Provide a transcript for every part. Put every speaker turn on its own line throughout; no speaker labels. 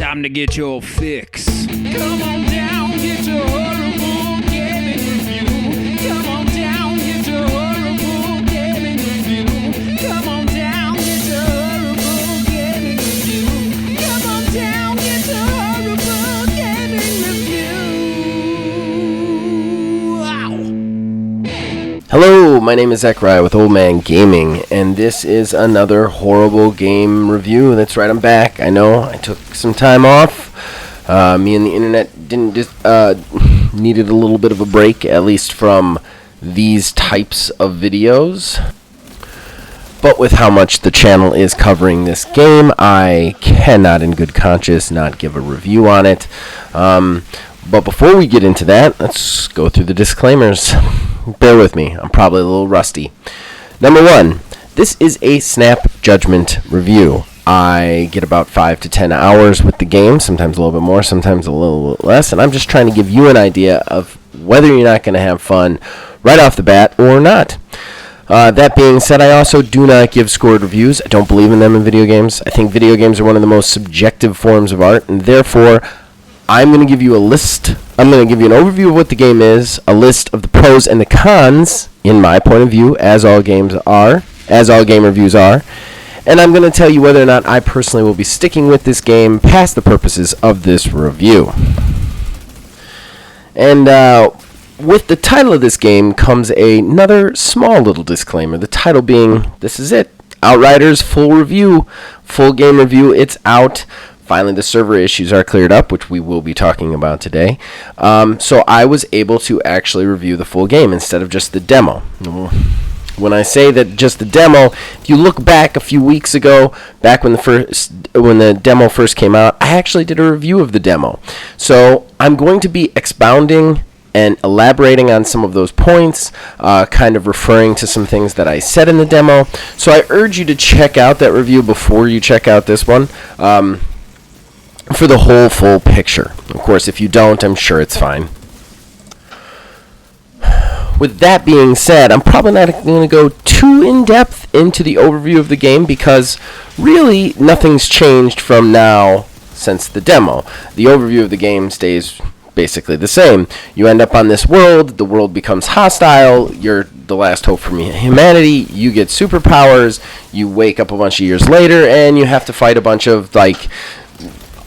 time to get your fix. Come on down, get your horrible gaming review. Come on down, get your horrible gaming review. Come on down, get your horrible gaming review. Come on down, get your horrible gaming review. Wow.
Hello, my name is Zachariah with Old Man Gaming, and this is another horrible game review. That's right, I'm back. I know, I took some time off. Me and the internet needed a little bit of a break, at least from these types of videos. But with how much the channel is covering this game, I cannot in good conscience not give a review on it. But before we get into that, let's go through the disclaimers. Bear with me, I'm probably a little rusty. Number one, this is a snap judgment review. I get about 5 to 10 hours with the game, sometimes a little bit more, sometimes a little bit less, and I'm just trying to give you an idea of whether you're not going to have fun right off the bat or not. That being said, I also do not give scored reviews. I don't believe in them in video games. I think video games are one of the most subjective forms of art, and therefore I'm going to give you a list. I'm going to give you an overview of what the game is, a list of the pros and the cons, in my point of view, as all game reviews are, and I'm going to tell you whether or not I personally will be sticking with this game past the purposes of this review. And with the title of this game comes another small little disclaimer. The title being, this is it, Outriders full review, full game review, it's out. Finally, the server issues are cleared up, which we will be talking about today. So I was able to actually review the full game instead of just the demo. When I say that just the demo, if you look back a few weeks ago, back when the demo first came out, I actually did a review of the demo. So I'm going to be expounding and elaborating on some of those points, kind of referring to some things that I said in the demo. So I urge you to check out that review before you check out this one, for the whole full picture. Of course, if you don't, I'm sure it's fine. With that being said, I'm probably not going to go too in-depth into the overview of the game because really nothing's changed from now since the demo. The overview of the game stays basically the same. You end up on this world, the world becomes hostile, you're the last hope for humanity, you get superpowers, you wake up a bunch of years later, and you have to fight a bunch of,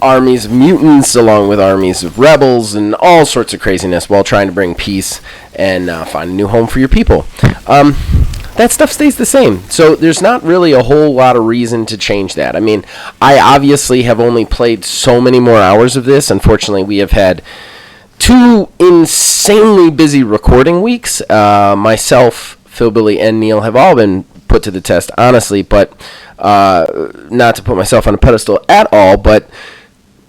armies of mutants along with armies of rebels and all sorts of craziness while trying to bring peace and find a new home for your people. That stuff stays the same, so there's not really a whole lot of reason to change that. I mean, I obviously have only played so many more hours of this. Unfortunately, we have had 2 insanely busy recording weeks. Myself, Phil, Billy, and Neil have all been put to the test, honestly, but not to put myself on a pedestal at all, but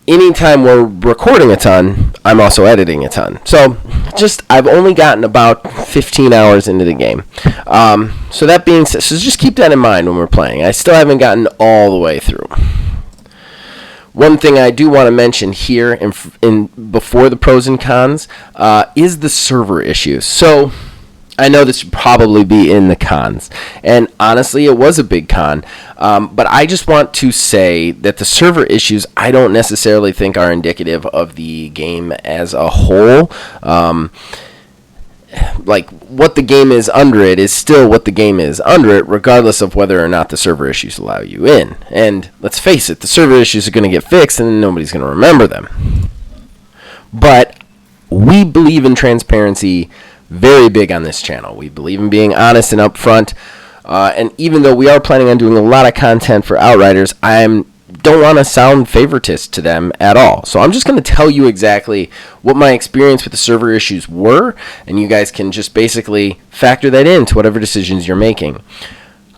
anytime we're recording a ton, I'm also editing a ton. So I've only gotten about 15 hours into the game. So that being said, so just keep that in mind when we're playing. I still haven't gotten all the way through. One thing I do want to mention here in before the pros and cons is the server issues. So I know this should probably be in the cons, and honestly, it was a big con. But I just want to say that the server issues I don't necessarily think are indicative of the game as a whole. What the game is under it is still what the game is under it, regardless of whether or not the server issues allow you in. And let's face it, the server issues are going to get fixed, and nobody's going to remember them. But we believe in transparency very big on this channel. We believe in being honest and upfront. And even though we are planning on doing a lot of content for Outriders, I don't want to sound favoritist to them at all. So I'm just going to tell you exactly what my experience with the server issues were, and you guys can just basically factor that into whatever decisions you're making.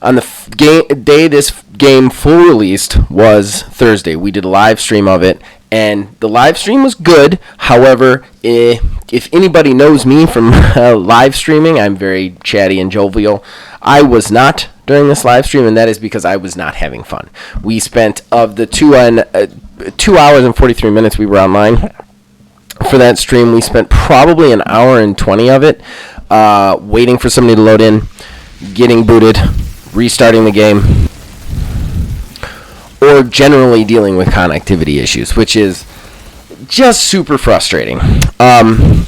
On the day this game full released was Thursday. We did a live stream of it, and the live stream was good. However, if anybody knows me from live streaming, I'm very chatty and jovial. I was not during this live stream, and that is because I was not having fun. We spent, of the 2 hours and 43 minutes we were online for that stream, we spent probably an hour and 20 of it waiting for somebody to load in, getting booted, restarting the game. or generally dealing with connectivity issues, which is just super frustrating.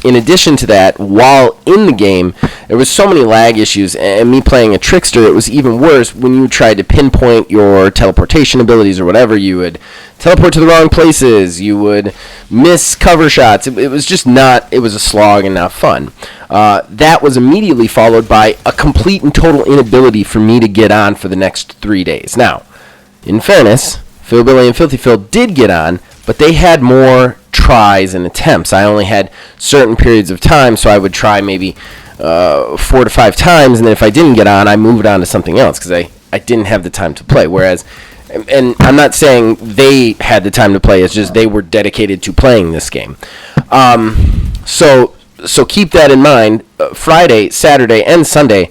In addition to that, while in the game, there was so many lag issues, and me playing a trickster, it was even worse when you tried to pinpoint your teleportation abilities or whatever. You would teleport to the wrong places, you would miss cover shots. It was just not, it was a slog and not fun. That was immediately followed by a complete and total inability for me to get on for the next 3 days. Now, in fairness, Phil Billy and Filthy Phil did get on, but they had more tries and attempts. I only had certain periods of time, so I would try maybe 4 to 5 times, and then if I didn't get on, I moved on to something else because I didn't have the time to play. Whereas, and I'm not saying they had the time to play, it's just they were dedicated to playing this game. So keep that in mind. Friday, Saturday, and Sunday,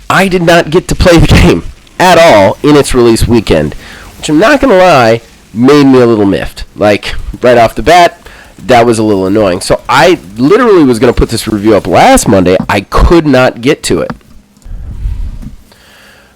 I did not get to play the game at all in its release weekend, which I'm not going to lie, made me a little miffed. Like, right off the bat, that was a little annoying. So I literally was going to put this review up last Monday. I could not get to it.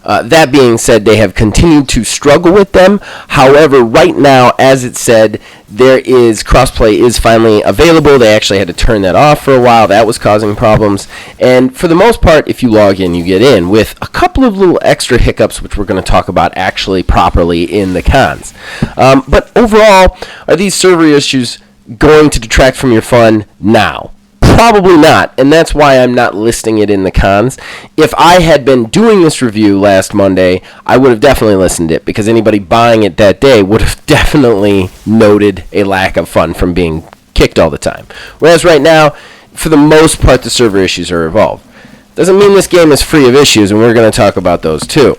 That being said, they have continued to struggle with them. However, right now, as it said, there is crossplay is finally available. They actually had to turn that off for a while. That was causing problems. And for the most part, if you log in, you get in with a couple of little extra hiccups, which we're going to talk about actually properly in the cons. But overall, are these server issues going to detract from your fun now? Probably not, and that's why I'm not listing it in the cons. If I had been doing this review last Monday, I would have definitely listened to it, because anybody buying it that day would have definitely noted a lack of fun from being kicked all the time. Whereas right now, for the most part, the server issues are resolved. Doesn't mean this game is free of issues, and we're going to talk about those too.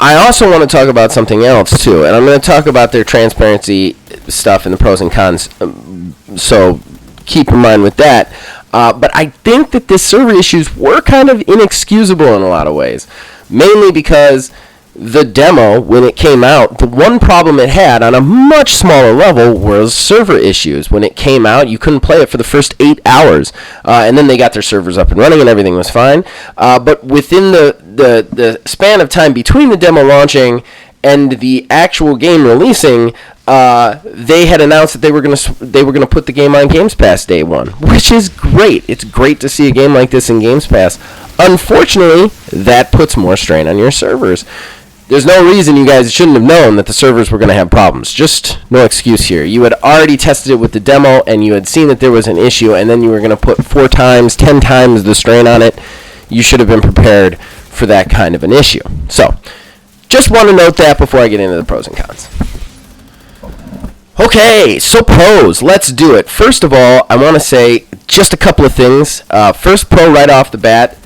I also want to talk about something else too, and I'm going to talk about their transparency stuff and the pros and cons, so keep in mind with that. But I think that the server issues were kind of inexcusable in a lot of ways, mainly because the demo, when it came out, the one problem it had on a much smaller level was server issues. When it came out, you couldn't play it for the first 8 hours, and then they got their servers up and running and everything was fine. But within the span of time between the demo launching and the actual game releasing, they had announced that they were going to put the game on Games Pass day one, which is great. It's great to see a game like this in Games Pass. Unfortunately, that puts more strain on your servers. There's no reason you guys shouldn't have known that the servers were going to have problems. Just no excuse here. You had already tested it with the demo, and you had seen that there was an issue, and then you were going to put 4 times, 10 times the strain on it. You should have been prepared for that kind of an issue. So, just want to note that before I get into the pros and cons. Okay, so pros. Let's do it. First of all, I want to say just a couple of things. First pro right off the bat,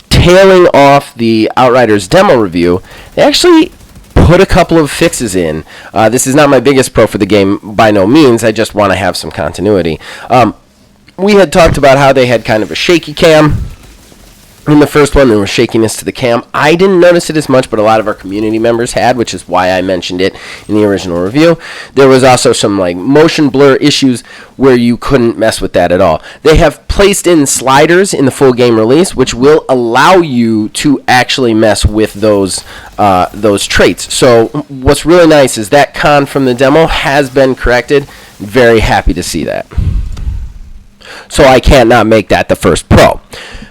tailing off the Outriders demo review, they actually put a couple of fixes in. This is not my biggest pro for the game by no means. I just want to have some continuity. We had talked about how they had kind of a shaky cam. In the first one, there was shakiness to the cam. I didn't notice it as much, but a lot of our community members had, which is why I mentioned it in the original review. There was also some like motion blur issues where you couldn't mess with that at all. They have placed in sliders in the full game release, which will allow you to actually mess with those traits. So what's really nice is that con from the demo has been corrected. Very happy to see that. So I can't not make that the first pro.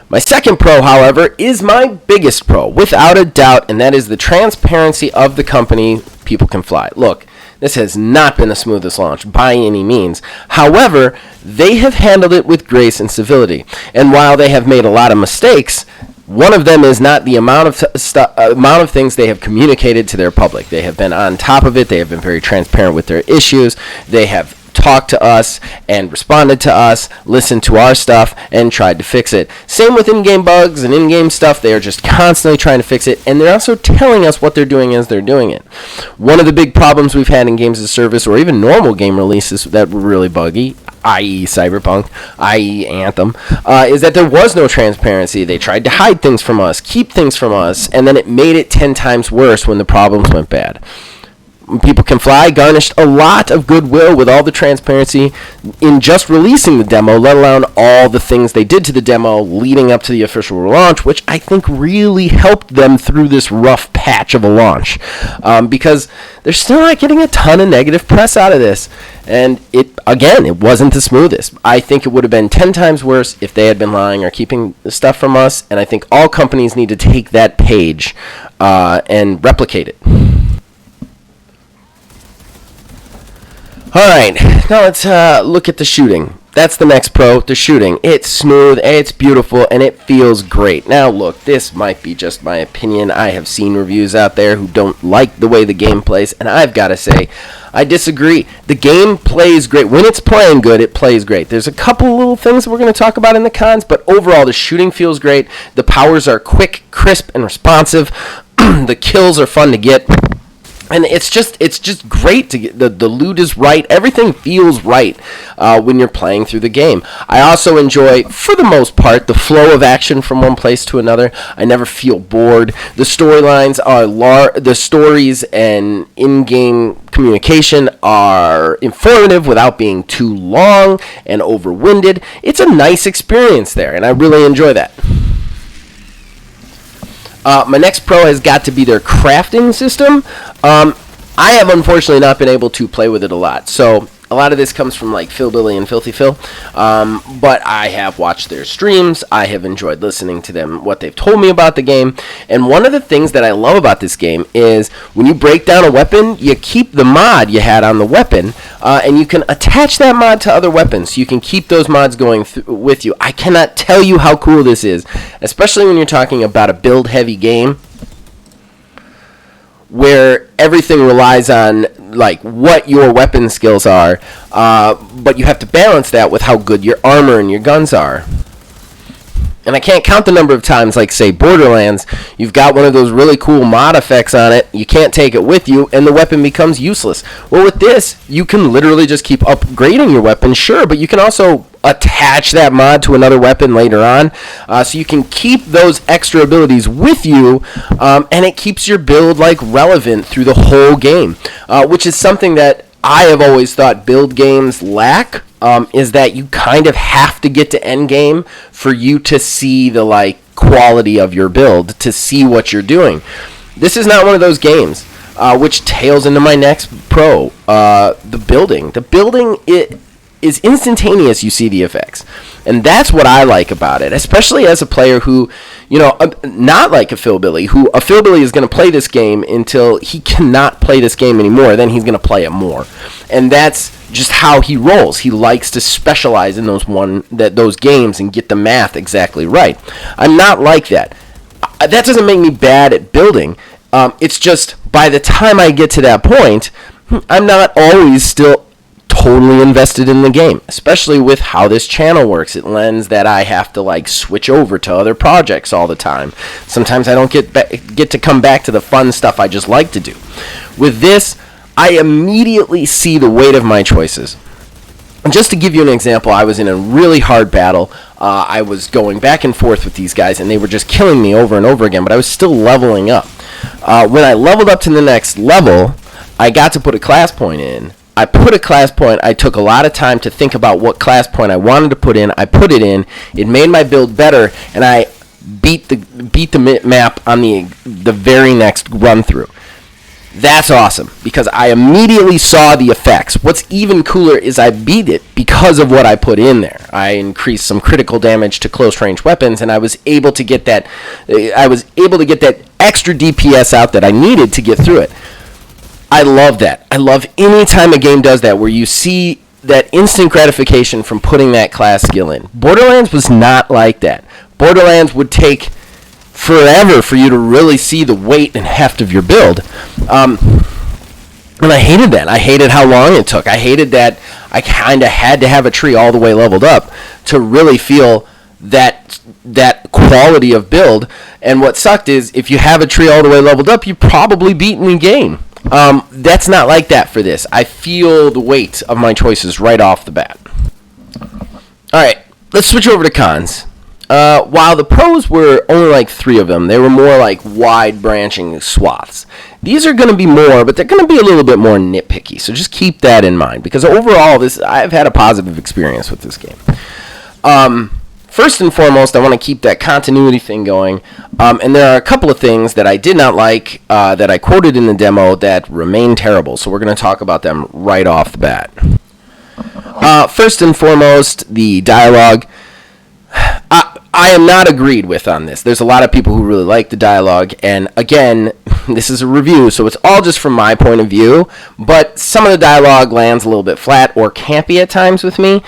My second pro, however, is my biggest pro, without a doubt, and that is the transparency of the company People Can Fly. Look, this has not been the smoothest launch by any means. However, they have handled it with grace and civility. And while they have made a lot of mistakes, one of them is not the amount of things they have communicated to their public. They have been on top of it. They have been very transparent with their issues. They have talked to us and responded to us, listened to our stuff, and tried to fix it. Same with in-game bugs and in-game stuff. They are just constantly trying to fix it, and they're also telling us what they're doing as they're doing it. One of the big problems we've had in games as a service, or even normal game releases that were really buggy, i.e. Cyberpunk, i.e. Anthem, is that there was no transparency. They tried to hide things from us, keep things from us, and then it made it 10 times worse when the problems went bad. People Can Fly garnished a lot of goodwill with all the transparency in just releasing the demo, let alone all the things they did to the demo leading up to the official launch, which I think really helped them through this rough patch of a launch, because they're still not getting a ton of negative press out of this. And it wasn't the smoothest. I think it would have been 10 times worse if they had been lying or keeping the stuff from us, and I think all companies need to take that page and replicate it. All right, now let's look at the shooting. That's the next pro, the shooting. It's smooth, it's beautiful, and it feels great. Now, look, this might be just my opinion. I have seen reviews out there who don't like the way the game plays, and I've got to say, I disagree. The game plays great. When it's playing good, it plays great. There's a couple little things that we're going to talk about in the cons, but overall, the shooting feels great. The powers are quick, crisp, and responsive. The kills are fun to get. And it's just great to get. The loot is right. Everything feels right when you're playing through the game. I also enjoy, for the most part, the flow of action from one place to another. I never feel bored. The storylines are the stories and in-game communication are informative without being too long and over-winded. It's a nice experience there, and I really enjoy that. My next pro has got to be their crafting system. I have unfortunately not been able to play with it a lot. So a lot of this comes from like Phil Billy and Filthy Phil. But I have watched their streams. I have enjoyed listening to them, what they've told me about the game. And one of the things that I love about this game is when you break down a weapon, you keep the mod you had on the weapon, and you can attach that mod to other weapons. So you can keep those mods going with you. I cannot tell you how cool this is, especially when you're talking about a build-heavy game where everything relies on like what your weapon skills are, but you have to balance that with how good your armor and your guns are. And I can't count the number of times, like, say, Borderlands, you've got one of those really cool mod effects on it, you can't take it with you, and the weapon becomes useless. Well, with this, you can literally just keep upgrading your weapon, sure, but you can also attach that mod to another weapon later on, so you can keep those extra abilities with you, and it keeps your build, like, relevant through the whole game, which is something that I have always thought build games lack. Is that you kind of have to get to end game for you to see the like quality of your build, to see what you're doing. This is not one of those games, which tails into my next pro, the building. The building, it is instantaneous. You see the effects, and that's what I like about it, especially as a player who, you know, not like a Philbilly, who a Philbilly is going to play this game until he cannot play this game anymore, then he's going to play it more. And that's just how he rolls. He likes to specialize in those games and get the math exactly right. I'm not like that. That doesn't make me bad at building. It's just by the time I get to that point, I'm not always still totally invested in the game, especially with how this channel works. It lends that I have to like switch over to other projects all the time. Sometimes I don't get to come back to the fun stuff I just like to do. With this, I immediately see the weight of my choices. And just to give you an example, I was in a really hard battle. I was going back and forth with these guys, and they were just killing me over and over again, but I was still leveling up. When I leveled up to the next level, I got to put a class point in. I put a class point. I took a lot of time to think about what class point I wanted to put in. I put it in. It made my build better, and I beat the map on the very next run through. That's awesome, because I immediately saw the effects. What's even cooler is I beat it because of what I put in there. I increased some critical damage to close range weapons, and I was able to get that extra DPS out that I needed to get through it. I love that. I love any time a game does that, where you see that instant gratification from putting that class skill in. Borderlands was not like that. Borderlands would take forever for you to really see the weight and heft of your build. And I hated that. I hated how long it took. I hated that I kind of had to have a tree all the way leveled up to really feel that quality of build. And what sucked is if you have a tree all the way leveled up, you've probably beaten the game. That's not like that for this. I feel the weight of my choices right off the bat. Alright, let's switch over to cons. While the pros were only like 3 of them, they were more like wide branching swaths. These are going to be more, but they're going to be a little bit more nitpicky. So just keep that in mind, because overall, I've had a positive experience with this game. First and foremost, I want to keep that continuity thing going, and there are a couple of things that I did not like that I quoted in the demo that remain terrible. So we're going to talk about them right off the bat. First and foremost, the dialogue. I am not agreed with on this. There's a lot of people who really like the dialogue, and again, this is a review, so it's all just from my point of view, but some of the dialogue lands a little bit flat or campy at times with me.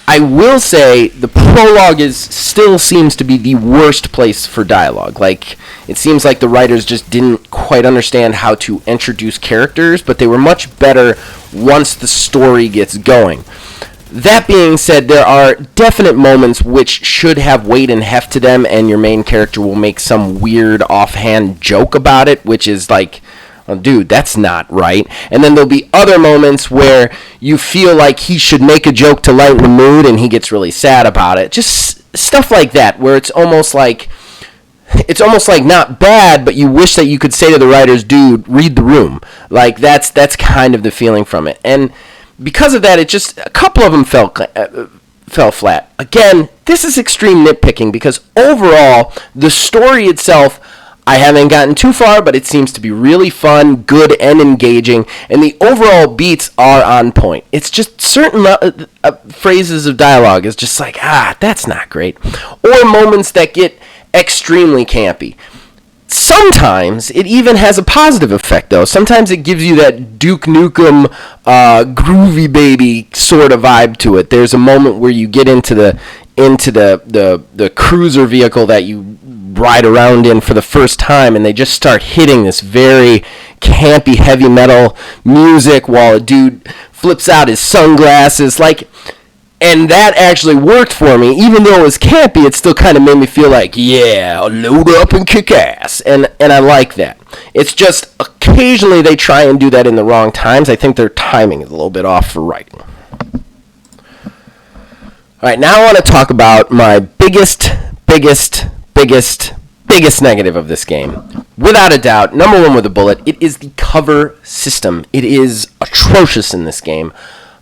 I will say the prologue still seems to be the worst place for dialogue. Like, it seems like the writers just didn't quite understand how to introduce characters, but they were much better once the story gets going. That being said, there are definite moments which should have weight and heft to them, and your main character will make some weird offhand joke about it, which is like, oh, dude, that's not right. And then there'll be other moments where you feel like he should make a joke to lighten the mood, and he gets really sad about it. Just stuff like that, where it's almost like not bad, but you wish that you could say to the writers, dude, read the room. Like, that's kind of the feeling from it. And because of that, a couple of them fell flat. Again, this is extreme nitpicking, because overall, the story itself, I haven't gotten too far, but it seems to be really fun, good, and engaging, and the overall beats are on point. It's just certain phrases of dialogue is just like, that's not great. Or moments that get extremely campy. Sometimes it even has a positive effect, though. Sometimes it gives you that Duke Nukem groovy baby sort of vibe to it. There's a moment where you get into the cruiser vehicle that you ride around in for the first time, and they just start hitting this very campy heavy metal music while a dude flips out his sunglasses, and that actually worked for me. Even though it was campy, it still kind of made me feel like, yeah, load up and kick ass, and I like that. It's just occasionally they try and do that in the wrong times. I think their timing is a little bit off for writing. All right, now I want to talk about my biggest negative of this game. Without a doubt, number one with a bullet, it is the cover system. It is atrocious in this game.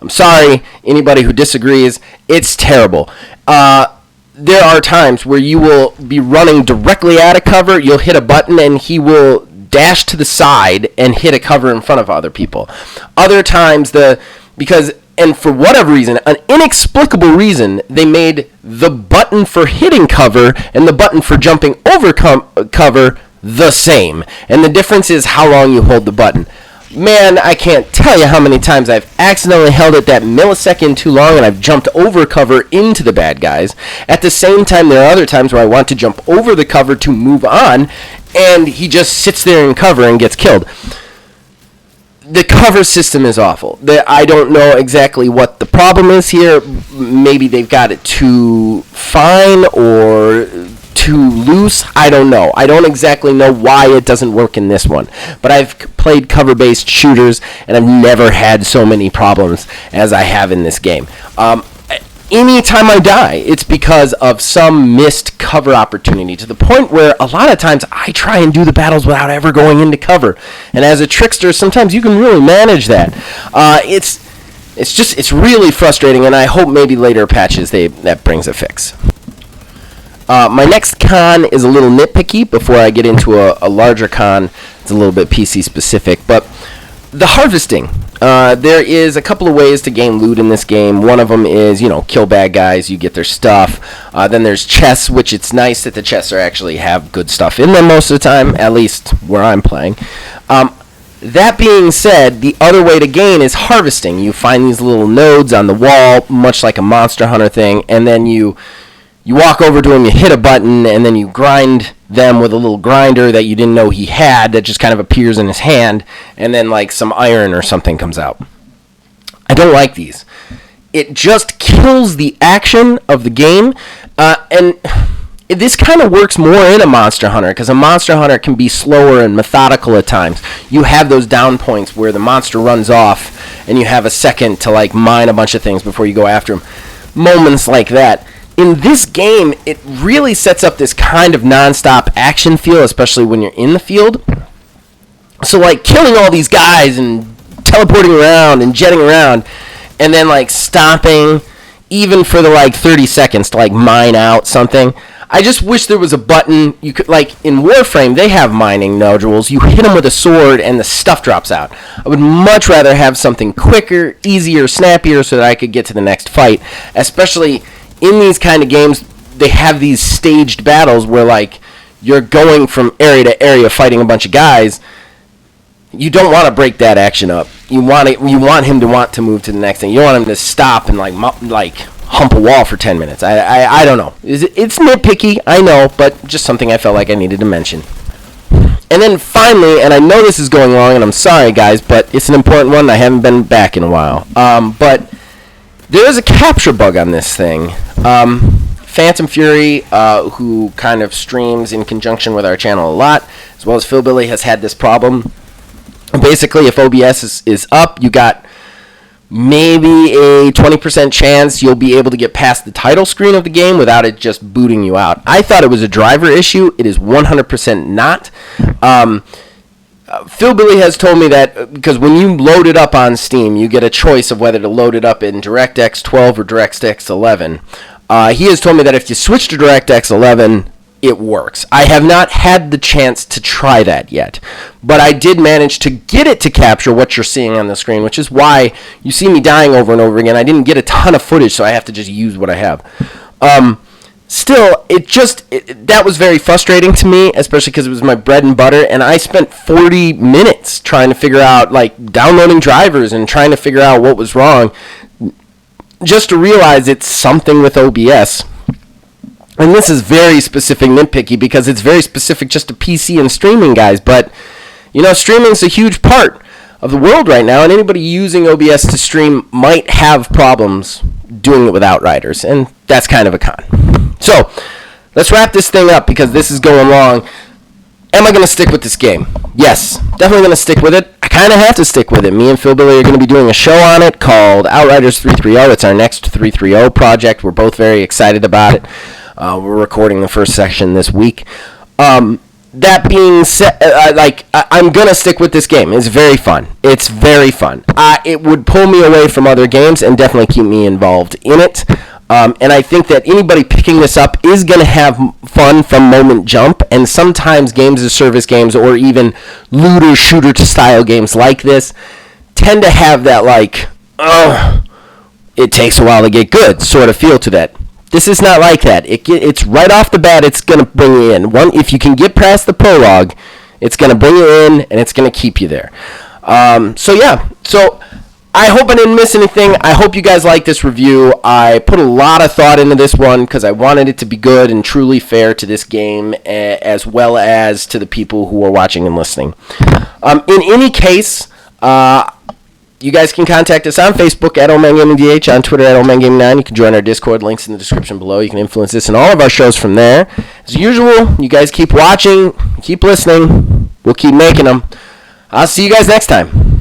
I'm sorry, anybody who disagrees, it's terrible. There are times where you will be running directly at a cover, you'll hit a button, and he will dash to the side and hit a cover in front of other people. Other times, and for whatever reason, an inexplicable reason, they made the button for hitting cover and the button for jumping over cover the same. And the difference is how long you hold the button. Man, I can't tell you how many times I've accidentally held it that millisecond too long and I've jumped over cover into the bad guys. At the same time, there are other times where I want to jump over the cover to move on, and he just sits there in cover and gets killed. The cover system is awful. I don't know exactly what the problem is here. Maybe they've got it too fine or too loose. I don't know. I don't exactly know why it doesn't work in this one. But I've played cover-based shooters, and I've never had so many problems as I have in this game. Anytime I die, it's because of some missed cover opportunity, to the point where a lot of times I try and do the battles without ever going into cover. And as a trickster, sometimes you can really manage that. It's really frustrating, and I hope maybe later patches that brings a fix. My next con is a little nitpicky before I get into a larger con. It's a little bit PC specific, but the harvesting. There is a couple of ways to gain loot in this game. One of them is, kill bad guys, you get their stuff. Then there's chests, which it's nice that the chests actually have good stuff in them most of the time, at least where I'm playing. That being said, the other way to gain is harvesting. You find these little nodes on the wall, much like a Monster Hunter thing, and then you walk over to him, you hit a button, and then you grind them with a little grinder that you didn't know he had that just kind of appears in his hand, and then some iron or something comes out. I don't like these. It just kills the action of the game, and this kind of works more in a Monster Hunter, because a Monster Hunter can be slower and methodical at times. You have those down points where the monster runs off, and you have a second to mine a bunch of things before you go after him. Moments like that. in this game, it really sets up this kind of nonstop action feel, especially when you're in the field. So, like, killing all these guys and teleporting around and jetting around, and then, like, stopping even for the, like, 30 seconds to, like, mine out something. I just wish there was a button you could, like, in Warframe, they have mining nodules. You hit them with a sword and the stuff drops out. I would much rather have something quicker, easier, snappier so that I could get to the next fight. Especially in these kind of games, they have these staged battles where, like, you're going from area to area fighting a bunch of guys. You don't want to break that action up. You want him to want to move to the next thing. You don't want him to stop and, like hump a wall for 10 minutes. I don't know. It's nitpicky, I know, but just something I felt like I needed to mention. And then finally, and I know this is going long, and I'm sorry, guys, but it's an important one. I haven't been back in a while. But there is a capture bug on this thing. Phantom Fury, who kind of streams in conjunction with our channel a lot, as well as Philbilly, has had this problem. Basically, if OBS is up, you got maybe a 20% chance you'll be able to get past the title screen of the game without it just booting you out. I thought it was a driver issue. It is 100% not. Philbilly has told me that because when you load it up on Steam, you get a choice of whether to load it up in DirectX 12 or DirectX 11. He has told me that if you switch to DirectX 11, it works. I have not had the chance to try that yet, but I did manage to get it to capture what you're seeing on the screen, which is why you see me dying over and over again. I didn't get a ton of footage, so I have to just use what I have. Still, that was very frustrating to me, especially because it was my bread and butter, and I spent 40 minutes trying to figure out, like, downloading drivers and trying to figure out what was wrong, just to realize it's something with OBS. And this is very specific nitpicky because it's very specific just to PC and streaming guys. But, you know, streaming is a huge part of the world right now. And anybody using OBS to stream might have problems doing it with Outriders. And that's kind of a con. So, let's wrap this thing up because this is going long. Am I going to stick with this game? Yes, definitely going to stick with it. I kind of have to stick with it. Me and Philbilly are going to be doing a show on it called Outriders 330. It's our next 330 project. We're both very excited about it. We're recording the first section this week. That being said, I'm going to stick with this game. It's very fun. It's very fun. It would pull me away from other games and definitely keep me involved in it. And I think that anybody picking this up is going to have fun from moment jump. And sometimes games as service games or even looter shooter style games like this tend to have that, like, it takes a while to get good sort of feel to that. This is not like that. It's right off the bat, it's going to bring you in. If you can get past the prologue, it's going to bring you in, and it's going to keep you there. So I hope I didn't miss anything. I hope you guys like this review. I put a lot of thought into this one because I wanted it to be good and truly fair to this game as well as to the people who are watching and listening. In any case, you guys can contact us on Facebook at OldManGamingDH, on Twitter at OldManGaming9. You can join our Discord, links in the description below. You can influence this and all of our shows from there. As usual, you guys keep watching, keep listening. We'll keep making them. I'll see you guys next time.